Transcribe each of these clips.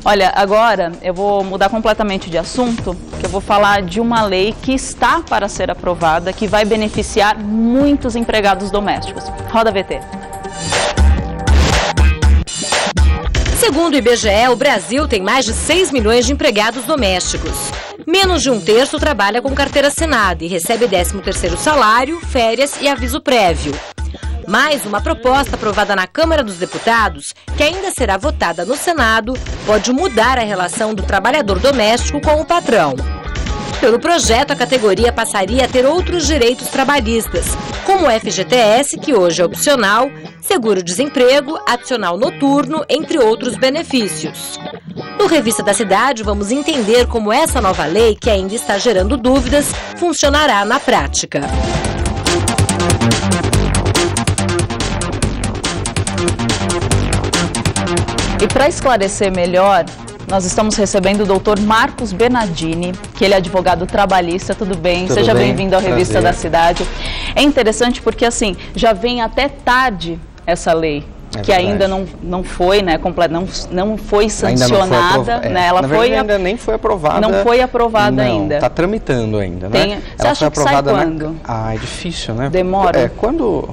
Olha, agora eu vou mudar completamente de assunto, que eu vou falar de uma lei que está para ser aprovada, que vai beneficiar muitos empregados domésticos. Roda VT. Segundo o IBGE, o Brasil tem mais de 6 milhões de empregados domésticos. Menos de um terço trabalha com carteira assinada e recebe 13º salário, férias e aviso prévio. Mais uma proposta aprovada na Câmara dos Deputados, que ainda será votada no Senado, pode mudar a relação do trabalhador doméstico com o patrão. Pelo projeto, a categoria passaria a ter outros direitos trabalhistas, como o FGTS, que hoje é opcional, seguro-desemprego, adicional noturno, entre outros benefícios. No Revista da Cidade, vamos entender como essa nova lei, que ainda está gerando dúvidas, funcionará na prática. E para esclarecer melhor, nós estamos recebendo o Dr. Marcos Bernardini, que ele é advogado trabalhista. Tudo bem? Seja bem-vindo ao Revista da Cidade. É interessante porque, assim, já vem até tarde essa lei. Que ainda não foi, né, não foi sancionada, né? Ela ainda nem foi aprovada. Não foi aprovada ainda. Está tramitando ainda, né? Você acha que sai quando? É difícil, né? Demora? Quando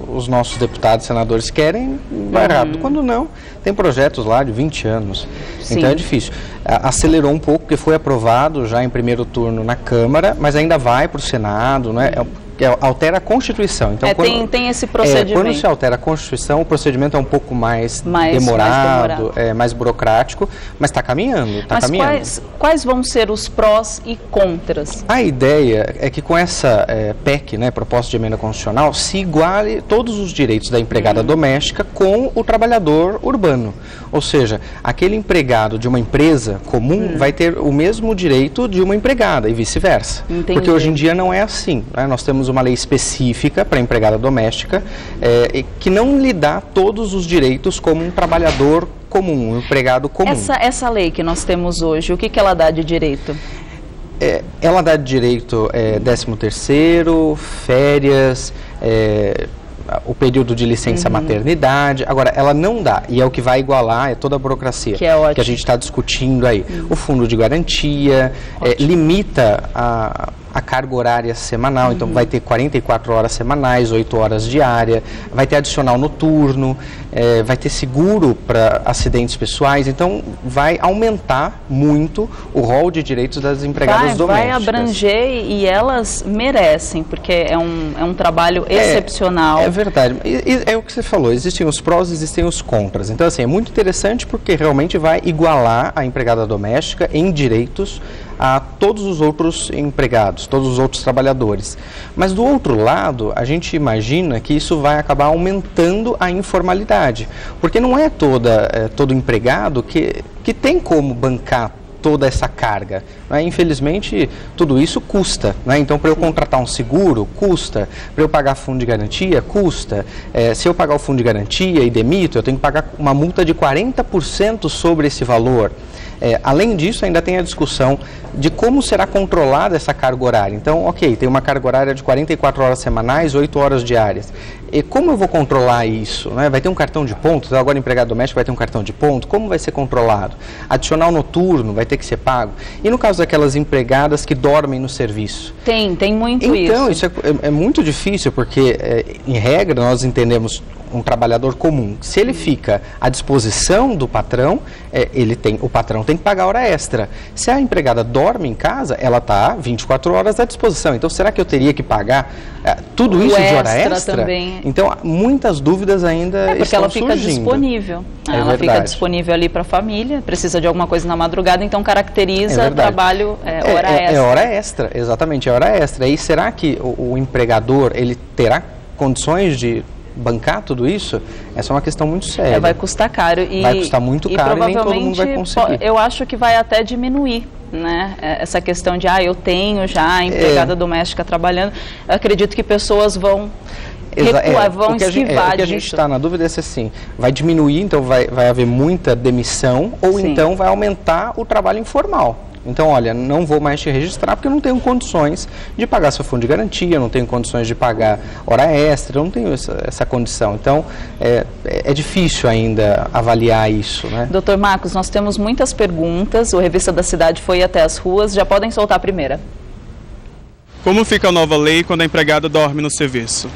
os nossos deputados e senadores querem, vai rápido. Quando não, tem projetos lá de 20 anos. Sim. Então é difícil. Acelerou um pouco, porque foi aprovado já em primeiro turno na Câmara, mas ainda vai para o Senado, né? Altera a Constituição. Então, tem esse procedimento. Quando se altera a Constituição, o procedimento é um pouco mais demorado, mais burocrático, mas está caminhando. Quais vão ser os prós e contras? A ideia é que com essa PEC, né, proposta de emenda constitucional, se iguale todos os direitos da empregada doméstica com o trabalhador urbano. Ou seja, aquele empregado de uma empresa comum vai ter o mesmo direito de uma empregada e vice-versa. Porque hoje em dia não é assim, né? Nós temos uma lei específica para a empregada doméstica que não lhe dá todos os direitos como um trabalhador comum, um empregado comum. Essa lei que nós temos hoje, o que ela dá de direito? Ela dá de direito 13º, férias, o período de licença maternidade. Agora, ela não dá, e é o que vai igualar, é toda a burocracia que a gente está discutindo aí. O fundo de garantia, limita a carga horária semanal, então vai ter 44 horas semanais, 8 horas diárias, vai ter adicional noturno, vai ter seguro para acidentes pessoais, então vai aumentar muito o rol de direitos das empregadas domésticas. Vai abranger e elas merecem, porque é um trabalho excepcional. É verdade, é o que você falou, existem os prós, existem os contras, então assim, é muito interessante porque realmente vai igualar a empregada doméstica em direitos a todos os outros empregados, todos os outros trabalhadores. Mas do outro lado, a gente imagina que isso vai acabar aumentando a informalidade, porque não é todo empregado que tem como bancar toda essa carga, né? Infelizmente, tudo isso custa, né? Então, para eu contratar um seguro, custa. Para eu pagar fundo de garantia, custa. Se eu pagar o fundo de garantia e demito, eu tenho que pagar uma multa de 40% sobre esse valor. Além disso, ainda tem a discussão de como será controlada essa carga horária. Então, tem uma carga horária de 44 horas semanais, 8 horas diárias. E como eu vou controlar isso? Né? Vai ter um cartão de ponto? Então, agora o empregado doméstico vai ter um cartão de ponto? Como vai ser controlado? Adicional noturno vai ter que ser pago? E no caso daquelas empregadas que dormem no serviço? Tem muito isso. Então, isso é muito difícil, porque, em regra, nós entendemos um trabalhador comum. Se ele fica à disposição do patrão, o patrão tem que pagar hora extra. Se a empregada dorme em casa, ela está 24 horas à disposição. Então, será que eu teria que pagar tudo isso de hora extra? Também. Então, muitas dúvidas ainda porque estão ela fica surgindo. Disponível. Ela fica disponível ali para a família, precisa de alguma coisa na madrugada, então caracteriza trabalho hora extra. É hora extra, exatamente, é hora extra. E será que o empregador, ele terá condições de bancar tudo isso? Essa é uma questão muito séria. Vai custar caro. Vai custar muito caro e nem todo mundo vai conseguir. Eu acho que vai até diminuir, né? Essa questão de, eu tenho já a empregada doméstica trabalhando. Eu acredito que pessoas vão recuar, vão esquivar disso. O que a gente está na dúvida é se assim, vai diminuir, então vai haver muita demissão, ou então vai aumentar o trabalho informal. Então, olha, não vou mais te registrar porque eu não tenho condições de pagar seu fundo de garantia, não tenho condições de pagar hora extra, eu não tenho essa condição. Então, é difícil ainda avaliar isso, né? Doutor Marcos, nós temos muitas perguntas, o Revista da Cidade foi até as ruas, já podem soltar a primeira. Como fica a nova lei quando a empregada dorme no serviço?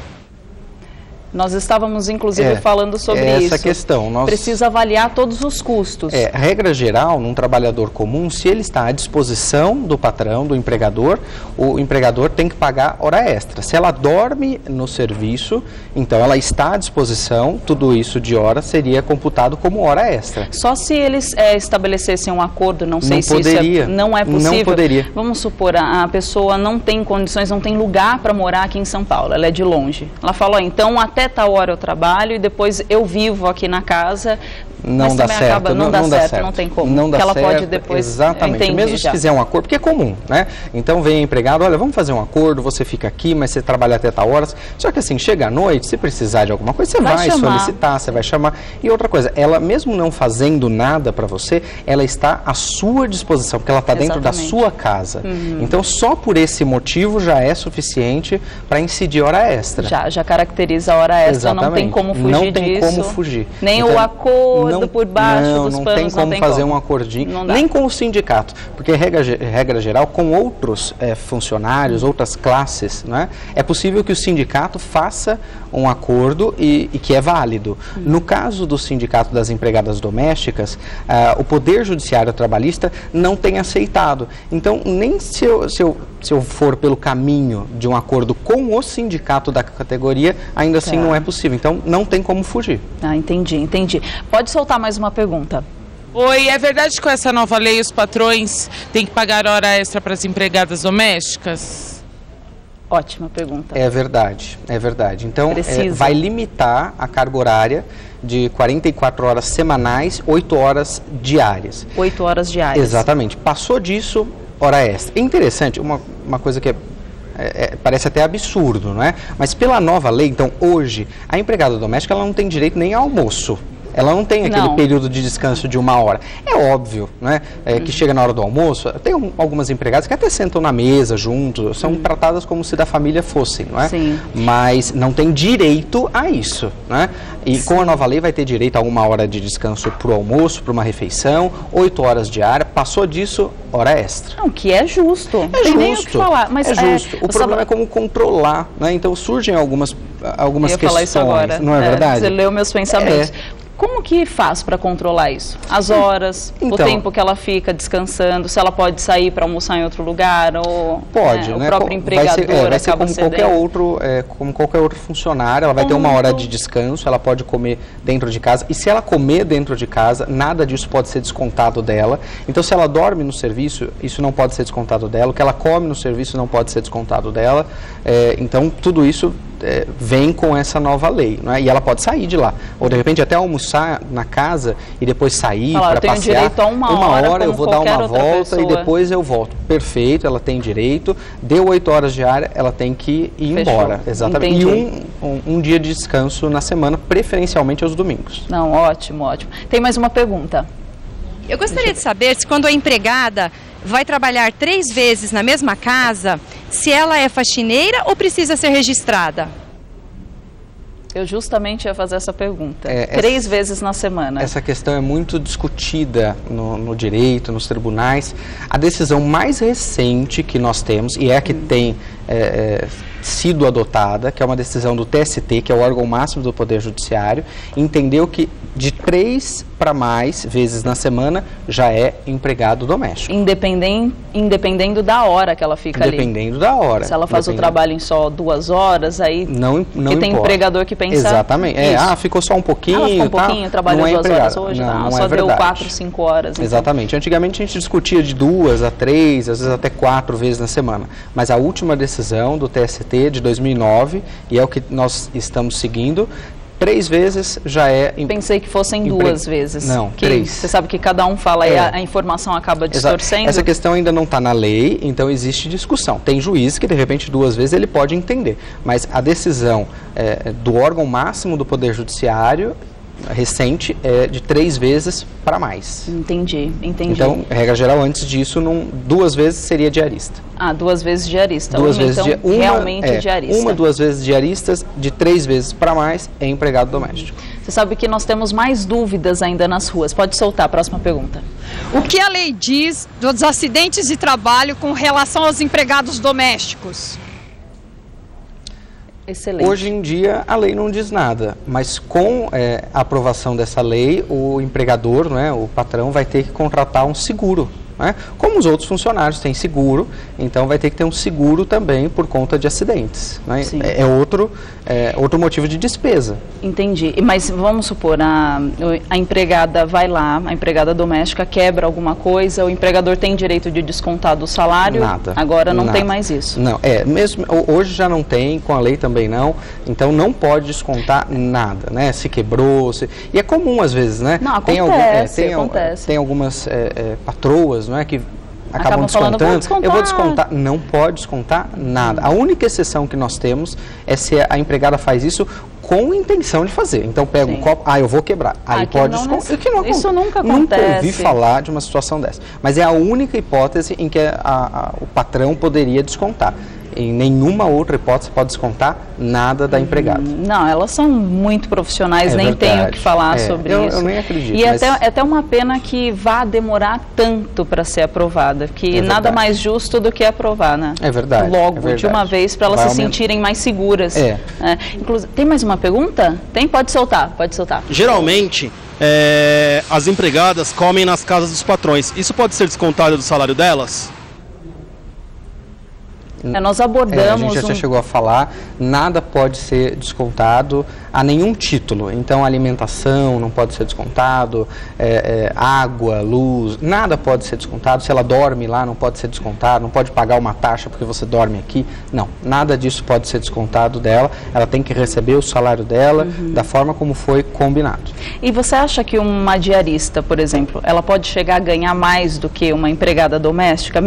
Nós estávamos, inclusive, falando sobre essa isso. Questão. Precisa avaliar todos os custos. Regra geral, num trabalhador comum, se ele está à disposição do patrão, do empregador, o empregador tem que pagar hora extra. Se ela dorme no serviço, então ela está à disposição, tudo isso de hora seria computado como hora extra. Só se eles estabelecessem um acordo, não sei se poderia, isso não é possível. Não poderia. Vamos supor, a pessoa não tem condições, não tem lugar para morar aqui em São Paulo, ela é de longe. Ela falou, então até tal hora eu trabalho e depois eu vivo aqui na casa. Não dá certo, não dá certo, não tem como. Não dá que ela certo, pode depois. Exatamente, mesmo se fizer um acordo, porque é comum, né? Então vem a empregada, olha, vamos fazer um acordo, você fica aqui, mas você trabalha até tal hora. Só que assim, chega à noite, se precisar de alguma coisa, você vai solicitar, você vai chamar. E outra coisa, ela mesmo não fazendo nada para você, ela está à sua disposição, porque ela está dentro da sua casa. Então só por esse motivo já é suficiente para incidir hora extra. Já caracteriza a hora extra, exatamente. Não tem como fugir disso. Não tem como fugir. Nem então, o acordo por baixo dos panos, não tem como fazer um acordinho, nem com o sindicato, porque regra geral, com outros funcionários, outras classes, né, é possível que o sindicato faça um acordo e que é válido. No caso do sindicato das empregadas domésticas, o Poder Judiciário Trabalhista não tem aceitado. Então, nem se eu for pelo caminho de um acordo com o sindicato da categoria, ainda assim não é possível. Então, não tem como fugir. Entendi. Pode soltar mais uma pergunta. Oi, é verdade que com essa nova lei os patrões têm que pagar hora extra para as empregadas domésticas? Ótima pergunta. É verdade. Então, vai limitar a carga horária de 44 horas semanais, 8 horas diárias. 8 horas diárias. Exatamente. Passou disso, hora extra. É interessante, uma coisa que parece até absurdo, não é? Mas pela nova lei, então, hoje, a empregada doméstica ela não tem direito nem ao almoço. Ela não tem aquele período de descanso de 1 hora. É óbvio, né? Que chega na hora do almoço, tem algumas empregadas que até sentam na mesa juntos, são tratadas como se da família fossem, não é? Sim. Mas não tem direito a isso, né? E com a nova lei vai ter direito a 1 hora de descanso para o almoço, para uma refeição, 8 horas diária, passou disso, hora extra. Não, que é justo. É justo. Nem o que falar, mas justo. O problema é como controlar, né? Então surgem algumas questões, falar isso agora. Não é verdade? Você leu meus pensamentos. Como que faz para controlar isso? As horas, o tempo que ela fica descansando, se ela pode sair para almoçar em outro lugar, ou pode, o próprio empregador vai ser como qualquer outro funcionário, ela vai ter 1 hora de descanso, ela pode comer dentro de casa, e se ela comer dentro de casa, nada disso pode ser descontado dela. Então, se ela dorme no serviço, isso não pode ser descontado dela, o que ela come no serviço não pode ser descontado dela. Então, tudo isso vem com essa nova lei, né? E ela pode sair de lá, ou de repente até almoçar na casa e depois sair para passear. Direito a 1 hora eu vou dar uma volta e depois eu volto. Perfeito, ela tem direito, deu 8 horas diária, ela tem que ir embora. Exatamente. Entendi. E um dia de descanso na semana, preferencialmente aos domingos. Não, ótimo. Tem mais uma pergunta. Eu gostaria de saber se quando a empregada vai trabalhar 3 vezes na mesma casa, se ela é faxineira ou precisa ser registrada? Eu justamente ia fazer essa pergunta. 3 vezes na semana. Essa questão é muito discutida no direito, nos tribunais. A decisão mais recente que nós temos, e é a que tem sido adotada, que é uma decisão do TST, que é o órgão máximo do Poder Judiciário, entendeu que de 3 para mais vezes na semana já é empregado doméstico. Independendo da hora que ela fica ali. Dependendo da hora. Se ela faz o trabalho em só 2 horas, aí não tem empregador que pensa exatamente. Ficou só um pouquinho. Ela ficou um pouquinho, trabalhou 2 horas hoje, só deu 4, 5 horas. Então. Exatamente. Antigamente a gente discutia de 2 a 3, às vezes até 4 vezes na semana. Mas a última decisão do TST de 2009, e é o que nós estamos seguindo, 3 vezes já é... Pensei que fossem 2 vezes. Não, 3. Você sabe que cada um fala e a informação acaba distorcendo. Essa questão ainda não está na lei, então existe discussão. Tem juiz que, de repente, 2 vezes ele pode entender. Mas a decisão do órgão máximo do Poder Judiciário recente é de 3 vezes para mais. Entendi. Então, regra geral, antes disso, 2 vezes seria diarista. 2 vezes diarista. 2 vezes então, realmente diarista. 2 vezes diaristas, de 3 vezes para mais é empregado doméstico. Você sabe que nós temos mais dúvidas ainda nas ruas. Pode soltar a próxima pergunta. O que a lei diz dos acidentes de trabalho com relação aos empregados domésticos? Excelente. Hoje em dia a lei não diz nada, mas com a aprovação dessa lei, o empregador, né, o patrão, vai ter que contratar um seguro. Né? Como os outros funcionários têm seguro, então vai ter que ter um seguro também por conta de acidentes. Né? É outro motivo de despesa. Entendi. Mas vamos supor, a empregada vai lá, a empregada doméstica quebra alguma coisa, o empregador tem direito de descontar do salário? Nada. Agora não tem mais isso? Não, mesmo hoje já não tem, com a lei também não, então não pode descontar nada, né? Se quebrou, e é comum às vezes, né? Não, acontece, tem algumas patroas, não é, que acabam falando, descontando, eu vou descontar, não pode descontar nada. A única exceção que nós temos é se a empregada faz isso com intenção de fazer. Então pega um copo, eu vou quebrar, aí pode descontar. Isso nunca acontece. Nunca ouvi falar de uma situação dessa. Mas é a única hipótese em que o patrão poderia descontar. Em nenhuma outra hipótese pode descontar nada da empregada. Não, elas são muito profissionais, nem tenho o que falar sobre isso. Eu nem acredito. E é até uma pena que vá demorar tanto para ser aprovada, que nada mais justo do que aprovar, né? É verdade. Logo, de uma vez, para elas se sentirem mais seguras. Inclusive, tem mais uma pergunta? Tem? Pode soltar, pode soltar. Geralmente, as empregadas comem nas casas dos patrões. Isso pode ser descontado do salário delas? Nós abordamos... a gente já chegou a falar, nada pode ser descontado a nenhum título. Então, alimentação não pode ser descontado, água, luz, nada pode ser descontado. Se ela dorme lá, não pode ser descontado, não pode pagar uma taxa porque você dorme aqui. Não, nada disso pode ser descontado dela. Ela tem que receber o salário dela da forma como foi combinado. E você acha que uma diarista, por exemplo, ela pode chegar a ganhar mais do que uma empregada doméstica?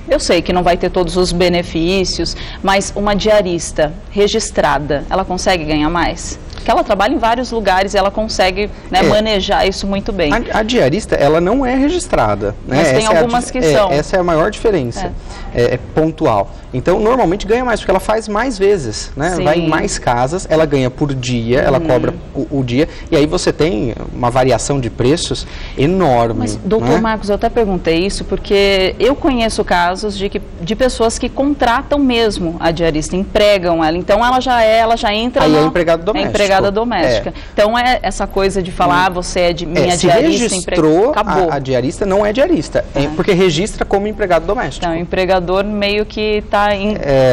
Eu sei que não vai ter todos os benefícios, mas uma diarista registrada, ela consegue ganhar mais? Porque ela trabalha em vários lugares e ela consegue manejar isso muito bem. A diarista, ela não é registrada. Mas tem algumas que são. Essa é a maior diferença. É pontual. Então, normalmente ganha mais, porque ela faz mais vezes, né? Vai em mais casas, ela ganha por dia, ela cobra o dia, e aí você tem uma variação de preços enorme. Mas, doutor Marcos, eu até perguntei isso, porque eu conheço casos de pessoas que contratam mesmo a diarista, empregam ela, então ela já entra aí é empregada doméstica. Então, essa coisa de falar, você é de minha diarista, se registrou a diarista, não é diarista, porque registra como empregado doméstico. Então, o empregador meio que está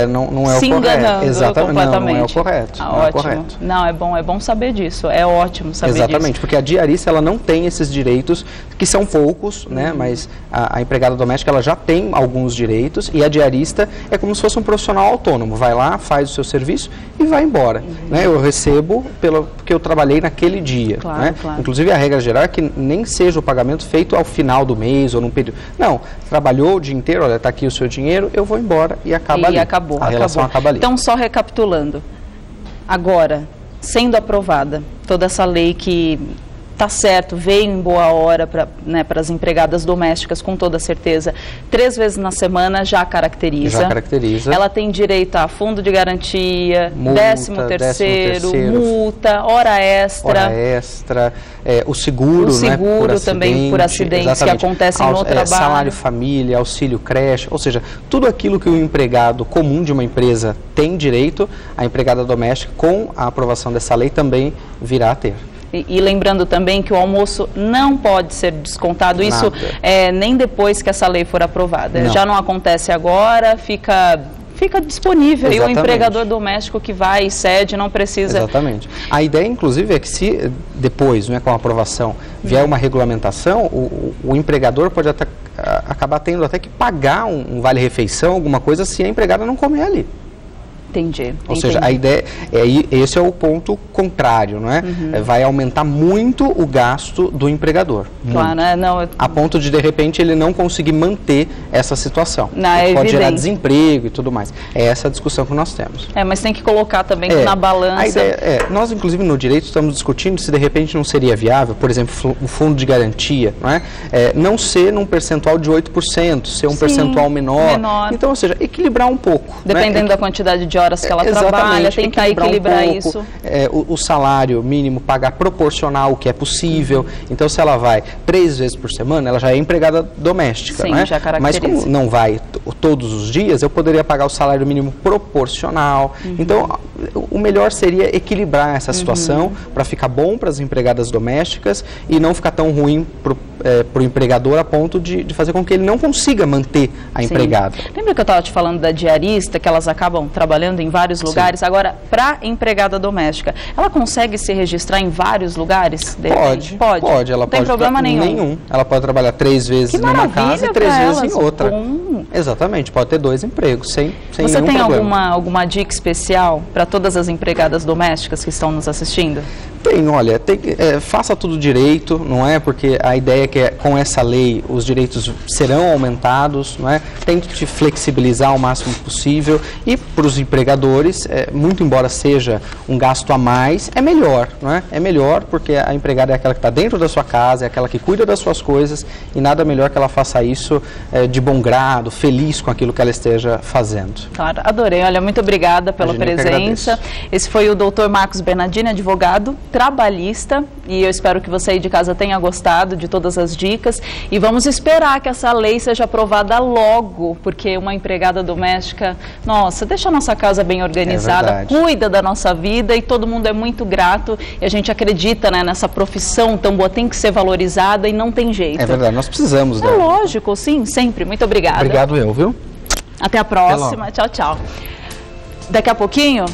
não é se enganando completamente. Não é o correto. Ótimo. Não, é bom saber disso. É ótimo saber disso. Exatamente, porque a diarista ela não tem esses direitos, que são poucos, né? Mas a empregada doméstica ela já tem alguns direitos e a diarista é como se fosse um profissional autônomo. Vai lá, faz o seu serviço e vai embora. Né? Eu recebo porque eu trabalhei naquele dia. Claro, né? claro. Inclusive a regra geral é que nem seja o pagamento feito ao final do mês ou num período. Não, trabalhou o dia inteiro, olha, está aqui o seu dinheiro, eu vou embora e acaba ali. A relação acaba ali. Então, só recapitulando, agora, sendo aprovada toda essa lei que está certo, veio em boa hora para as empregadas domésticas, com toda certeza, 3 vezes na semana já caracteriza. Já caracteriza. Ela tem direito a fundo de garantia, 13º, multa, hora extra. O seguro, por também por acidentes que acontecem no trabalho. Salário família, auxílio creche, ou seja, tudo aquilo que o empregado comum de uma empresa tem direito, a empregada doméstica, com a aprovação dessa lei, também virá a ter. E lembrando também que o almoço não pode ser descontado, isso nem depois que essa lei for aprovada. Já não acontece agora, fica disponível. Exatamente. E o empregador doméstico que vai e cede não precisa... Exatamente. A ideia, inclusive, é que se depois, com a aprovação, vier uma regulamentação, o empregador pode acabar tendo até que pagar um vale-refeição, alguma coisa, se a empregada não comer ali. Entendi. Ou seja, a ideia, esse é o ponto contrário, não é? Vai aumentar muito o gasto do empregador. Claro, né? Não, a ponto de repente, ele não conseguir manter essa situação. Pode gerar desemprego e tudo mais. É essa a discussão que nós temos. Mas tem que colocar também na balança. A ideia nós, inclusive, no direito, estamos discutindo se de repente não seria viável, por exemplo, o fundo de garantia, não é? Não ser num percentual de 8%, ser um percentual menor. Então, ou seja, equilibrar um pouco. Dependendo da quantidade de horas que ela trabalha, tentar equilibrar isso. O salário mínimo pagar proporcional ao que é possível. Então, se ela vai 3 vezes por semana, ela já é empregada doméstica. Sim, não é? já caracteriza. Mas como não vai todos os dias, eu poderia pagar o salário mínimo proporcional. Então, o melhor seria equilibrar essa situação para ficar bom para as empregadas domésticas e não ficar tão ruim para o empregador a ponto de fazer com que ele não consiga manter a empregada. Lembra que eu estava te falando da diarista, que elas acabam trabalhando em vários lugares? Agora, para empregada doméstica, ela consegue se registrar em vários lugares? Pode. Ela não tem problema nenhum. Ela pode trabalhar 3 vezes numa casa e 3 vezes em outra. Exatamente, pode ter 2 empregos, sem Você nenhum tem problema. alguma dica especial para todas as empregadas domésticas que estão nos assistindo? Tem, olha, faça tudo direito, não é? Porque a ideia é que com essa lei os direitos serão aumentados, não é? Tente flexibilizar o máximo possível e para os empregadores, muito embora seja um gasto a mais, é melhor, não é? É melhor porque a empregada é aquela que está dentro da sua casa, é aquela que cuida das suas coisas e nada melhor que ela faça isso de bom grado, feliz com aquilo que ela esteja fazendo. Claro, adorei. Olha, muito obrigada pela presença. Esse foi o Dr. Marcos Bernardini, advogado trabalhista, e eu espero que você aí de casa tenha gostado de todas as dicas e vamos esperar que essa lei seja aprovada logo, porque uma empregada doméstica, nossa, deixa a nossa casa bem organizada, cuida da nossa vida e todo mundo é muito grato e a gente acredita, né, nessa profissão tão boa, tem que ser valorizada e não tem jeito. É verdade, nós precisamos dela. Lógico, sim, sempre. Muito obrigada. Obrigado viu? Até a próxima. Tchau, tchau. Daqui a pouquinho